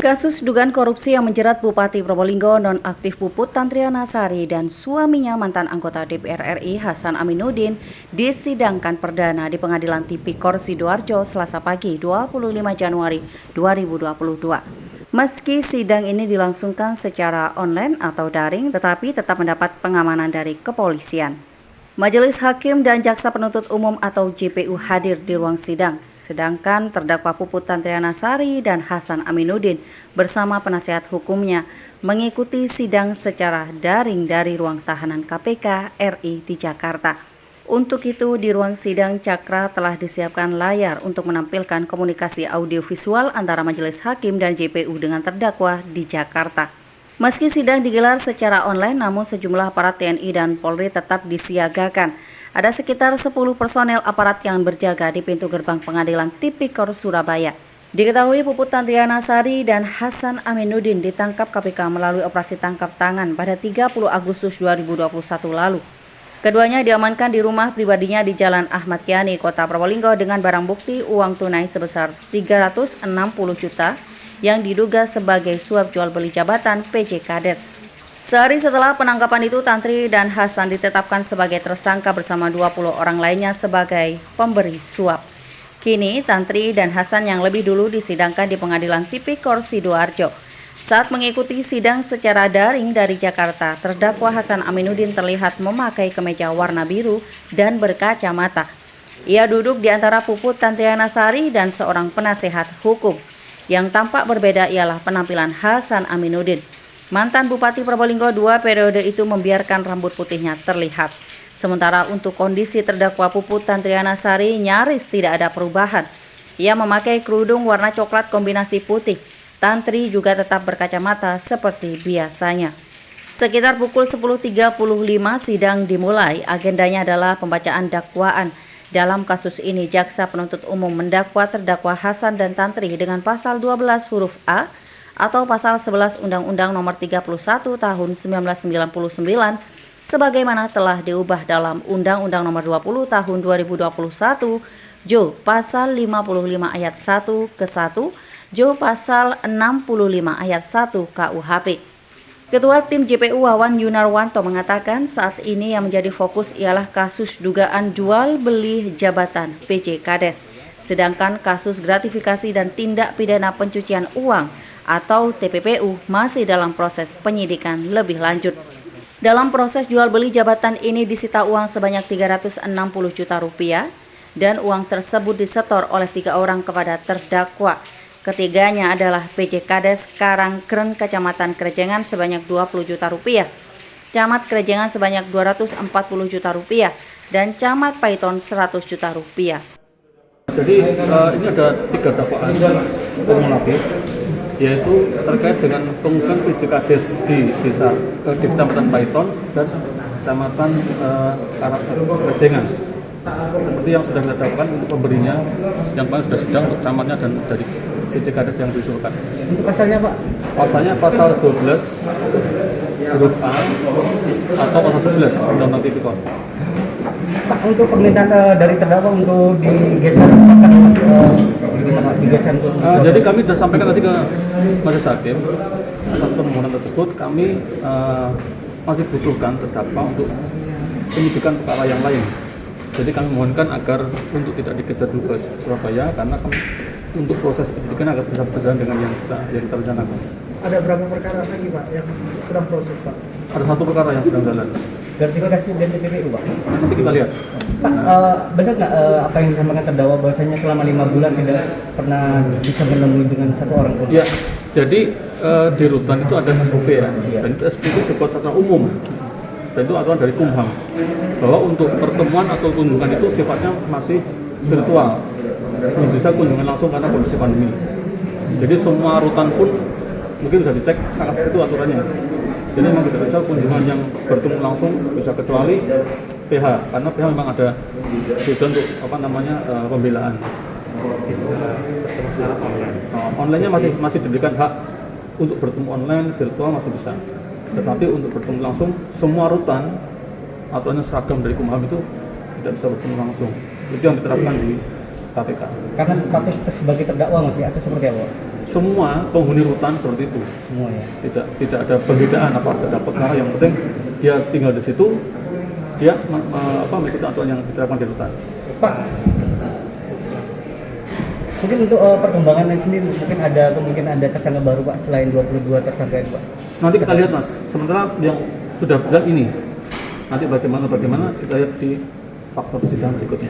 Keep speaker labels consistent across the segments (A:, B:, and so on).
A: Kasus dugaan korupsi yang menjerat Bupati Probolinggo nonaktif Puput Tantriana Sari dan suaminya mantan anggota DPR RI Hasan Aminuddin disidangkan perdana di Pengadilan Tipikor Sidoarjo Selasa pagi 25 Januari 2022. Meski sidang ini dilangsungkan secara online atau daring, tetapi tetap mendapat pengamanan dari kepolisian. Majelis Hakim dan Jaksa Penuntut Umum atau JPU hadir di ruang sidang, sedangkan terdakwa Puput Tantriana Sari dan Hasan Aminuddin bersama penasihat hukumnya mengikuti sidang secara daring dari ruang tahanan KPK RI di Jakarta. Untuk itu, di ruang sidang Cakra telah disiapkan layar untuk menampilkan komunikasi audiovisual antara Majelis Hakim dan JPU dengan terdakwa di Jakarta. Meski sidang digelar secara online, namun sejumlah aparat TNI dan Polri tetap disiagakan. Ada sekitar 10 personel aparat yang berjaga di pintu gerbang Pengadilan Tipikor Surabaya. Diketahui Puput Tantriana Sari dan Hasan Aminuddin ditangkap KPK melalui operasi tangkap tangan pada 30 Agustus 2021 lalu. Keduanya diamankan di rumah pribadinya di Jalan Ahmad Yani, Kota Probolinggo dengan barang bukti uang tunai sebesar 360 juta yang diduga sebagai suap jual beli jabatan PJ Kades. Sehari setelah penangkapan itu, Tantri dan Hasan ditetapkan sebagai tersangka bersama 20 orang lainnya sebagai pemberi suap. Kini, Tantri dan Hasan yang lebih dulu disidangkan di Pengadilan Tipikor Sidoarjo. Saat mengikuti sidang secara daring dari Jakarta, terdakwa Hasan Aminuddin terlihat memakai kemeja warna biru dan berkacamata. Ia duduk di antara Puput Tantriana Sari dan seorang penasehat hukum. Yang tampak berbeda ialah penampilan Hasan Aminuddin. Mantan Bupati Probolinggo 2 periode itu membiarkan rambut putihnya terlihat. Sementara untuk kondisi terdakwa Puput Tantriana Sari nyaris tidak ada perubahan. Ia memakai kerudung warna coklat kombinasi putih. Tantri juga tetap berkacamata seperti biasanya. Sekitar pukul 10.35 sidang dimulai. Agendanya adalah pembacaan dakwaan. Dalam kasus ini, Jaksa Penuntut Umum mendakwa terdakwa Hasan dan Tantri dengan pasal 12 huruf A atau pasal 11 Undang-Undang Nomor 31 Tahun 1999 sebagaimana telah diubah dalam Undang-Undang Nomor 20 Tahun 2021 Jo pasal 55 ayat 1 ke 1 Jo pasal 65 ayat 1 KUHP. Ketua Tim JPU Wawan Yunarwanto mengatakan saat ini yang menjadi fokus ialah kasus dugaan jual beli jabatan PJ Kades. Sedangkan kasus gratifikasi dan tindak pidana pencucian uang atau TPPU masih dalam proses penyidikan lebih lanjut. Dalam proses jual beli jabatan ini disita uang sebanyak 360 juta rupiah dan uang tersebut disetor oleh 3 orang kepada terdakwa. Ketiganya adalah PJ Kades Karangkren Kecamatan Krejengan sebanyak 20 juta rupiah, Camat Krejengan sebanyak 240 juta rupiah, dan Camat Paiton 100 juta rupiah.
B: Jadi ini ada 3 dakwaan kumulatif, yaitu terkait dengan pengukuran PJ Kades di Kecamatan Paiton dan Kecamatan Krejengan. Seperti yang sudah kita dakwaan untuk pemberinya, yang paling sudah sidang untuk camatnya dan dari PJ Kades yang diusulkan.
C: Untuk pasalnya Pak?
B: Pasalnya pasal 12 huruf A atau pasal 11 Undang-Undang Tipikor.
C: Pak, untuk permintaan dari terdakwa untuk digeser apakah digeser untuk
B: Jadi kami sudah sampaikan tadi ke Majelis Hakim atas permohonan tersebut. Kami masih butuhkan terdakwa untuk penyidikan perkara yang lain. Jadi kami mohonkan agar untuk tidak digeser dulu ke Surabaya karena kami untuk proses penyidikan agar bisa berjalan dengan yang kita rencanakan.
D: Ada berapa perkara lagi Pak yang sedang proses Pak?
B: Ada 1 perkara yang sedang jalan.
C: gratifikasi dan TPPU Pak?
B: Nanti kita lihat.
C: Pak, benar nggak apa yang disampaikan terdakwa bahwasanya selama 5 bulan tidak pernah bisa menemui dengan 1 orang pun?
B: Ya, jadi di rutan itu ada SOP ya, dan itu SOP itu dibuat secara umum. Dan itu aturan dari Kumham bahwa untuk pertemuan atau kunjungan itu sifatnya masih virtual, belum bisa kunjungan langsung karena kondisi pandemi. Jadi semua rutan pun mungkin bisa dicek sangat seperti itu aturannya. Jadi memang tidak bisa kunjungan yang bertemu langsung, bisa kecuali PH karena PH memang ada tujuan untuk pembelaan. Online-nya masih diberikan hak untuk bertemu online, virtual masih bisa. Tetapi untuk bertemu langsung, semua rutan aturannya seragam dari Kumham itu tidak bisa bertemu langsung. Itu yang diterapkan di KPK.
C: Karena status sebagai terdakwa masih atau seperti apa?
B: semua penghuni rutan seperti itu.
C: Semua ya.
B: Tidak ada perbedaan apa ada perkara, yang penting dia tinggal di situ, dia mengikuti aturan yang diterapkan di rutan.
C: Pak, mungkin untuk perkembangan lain sendiri, mungkin ada kemungkinan ada tersangka baru Pak selain 22 tersangka itu Pak?
B: Nanti kita lihat Mas, sementara yang sudah berjalan ini, nanti bagaimana kita lihat di faktor sidang berikutnya.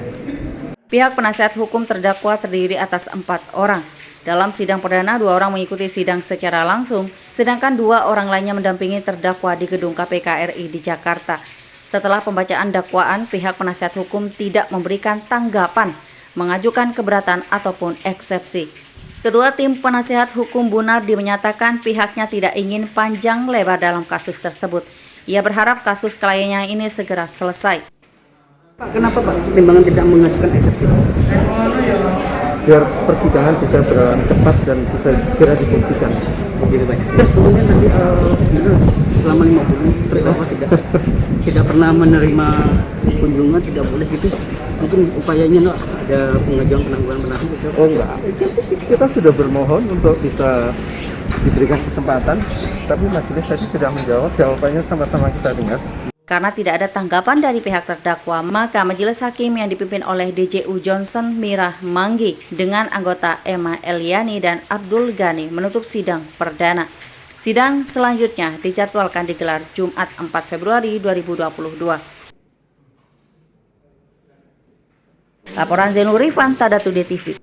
A: Pihak penasihat hukum terdakwa terdiri atas 4 orang. Dalam sidang perdana, 2 orang mengikuti sidang secara langsung, sedangkan 2 orang lainnya mendampingi terdakwa di gedung KPK RI di Jakarta. Setelah pembacaan dakwaan, pihak penasihat hukum tidak memberikan tanggapan, mengajukan keberatan ataupun eksepsi. Ketua Tim Penasihat Hukum Bunardi menyatakan pihaknya tidak ingin panjang lebar dalam kasus tersebut. Ia berharap kasus kliennya ini segera selesai.
C: Pak, kenapa Pak pertimbangan tidak mengajukan eksepsi?
E: Biar persidangan bisa berjalan cepat dan bisa segera dibuktikan.
C: Begitu Pak. Terus kemudian nanti selama 5 bulan terdakwa tidak pernah menerima kunjungan, tidak boleh gitu. Mungkin upayanya ada pengajuan penangguhan penahanan gitu.
E: Oh enggak, kita sudah bermohon untuk bisa diberikan kesempatan, tapi majelis tadi sudah menjawab, jawabannya sama-sama kita dengar.
A: Karena tidak ada tanggapan dari pihak terdakwa, maka majelis hakim yang dipimpin oleh DJU Johnson Mirah Manggi dengan anggota Emma Eliani dan Abdul Ghani menutup sidang perdana. Sidang selanjutnya dijadwalkan digelar Jumat 4 Februari 2022. Laporan Zainul Rifan, Tada Today TV.